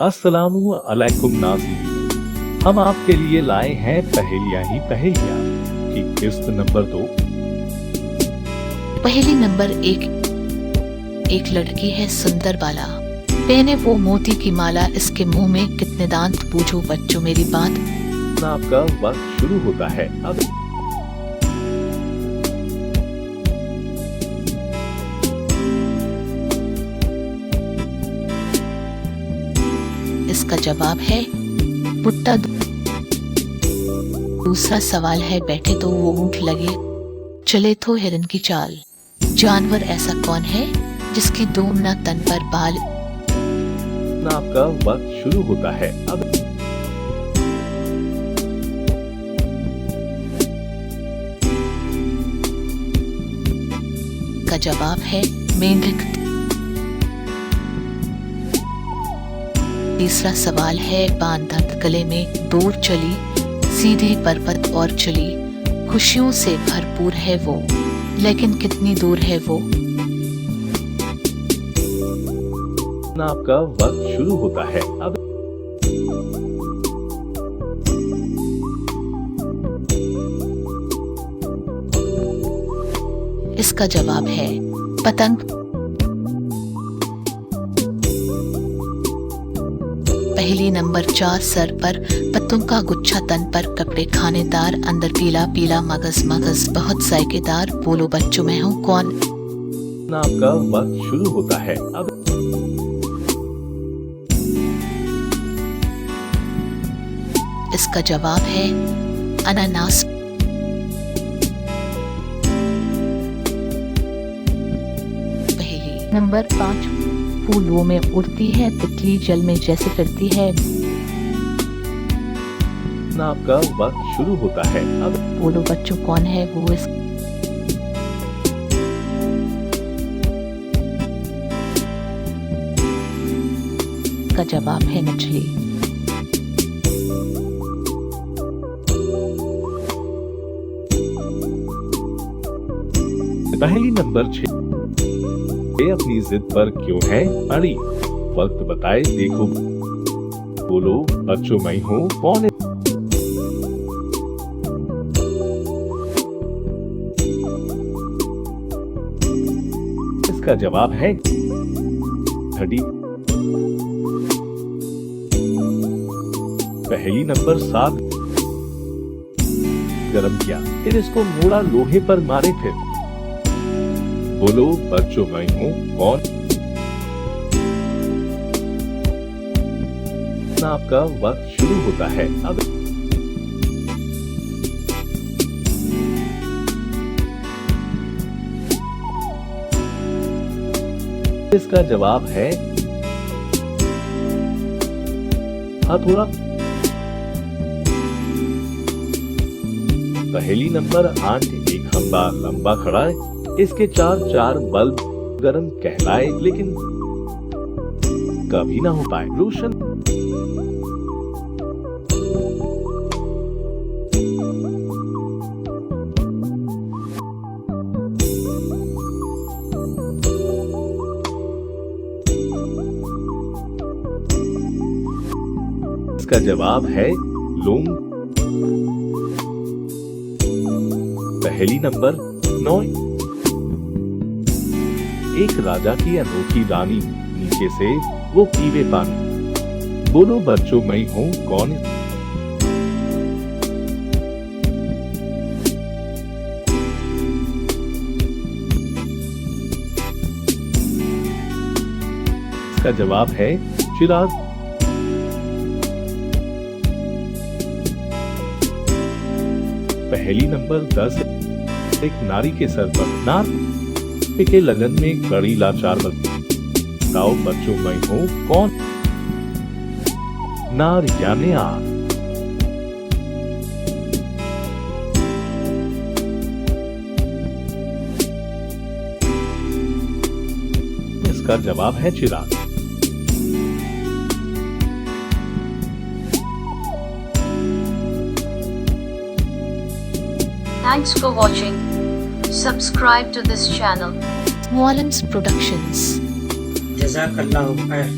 अस्सलामु अलैकुम नाज़रीन, हम आपके लिए लाए हैं पहेलियाँ ही पहेलियाँ की किस्त नंबर 2। पहेली नंबर 1। एक लड़की है सुंदर बाला, पहने वो मोती की माला, इसके मुंह में कितने दांत, पूछो बच्चों मेरी बात। आपका वक्त शुरू होता है अब। इसका जवाब है भुट्टा। दूसरा सवाल है, बैठे तो वो ऊंट लगे, चले तो हिरन की चाल, जानवर ऐसा कौन है जिसकी दूम न तन पर बाल। आपका वक्त शुरू होता है अब। का जवाब है मेंढक। तीसरा सवाल है, बांधा गले में डोर चली, सीधे पर्वत और चली, खुशियों से भरपूर है वो, लेकिन कितनी दूर है वो। आपका वक्त शुरू होता है अब। इसका जवाब है पतंग। पहेली नंबर 4। सर पर पत्तों का गुच्छा, तन पर कपड़े खानेदार, अंदर पीला पीला मगज मगज बहुत जायकेदार, बोलो बच्चों मैं हूँ कौन। आपका वक्त शुरू होता है अब। इसका जवाब है अनानास। पहेली नंबर 5। फूलों में उड़ती है तितली, जल में जैसे फिरती है। आपका वक्त शुरू होता है अब। बोलो बच्चों कौन है वो। इसका जवाब है मछली। पहेली नंबर 6। अपनी जिद पर क्यों है अड़ी, वक्त बताए देखो, बोलो बच्चों मैं हूँ कौन। इसका जवाब है घड़ी। पहेली नंबर 7। गरम किया फिर इसको मोड़ा, लोहे पर मारे फिर, बोलो बच्चों मैं हूँ कौन। आपका वक्त शुरू होता है अब। इसका जवाब है हथौड़ा। पहेली नंबर 8। एक खंबा लंबा खड़ा है, इसके चार बल्ब गरम कहलाए, लेकिन कभी ना हो पाए रोशन। इसका जवाब है लूम। पहेली नंबर 9। एक राजा की अनोखी रानी, नीचे से वो पीवे पानी, बोलो बच्चों मैं हूँ कौन। इसका जवाब है चिराग। पहेली नंबर 10। एक नारी के सर पर नार के लगन में कड़ी लाचार, बताओ बच्चों मैं हूँ कौन। नार यानी आग। इसका जवाब है चिराग। Thanks for watching. Subscribe to this channel. Wallens Productions. जज़ाकल्लाहु खैर।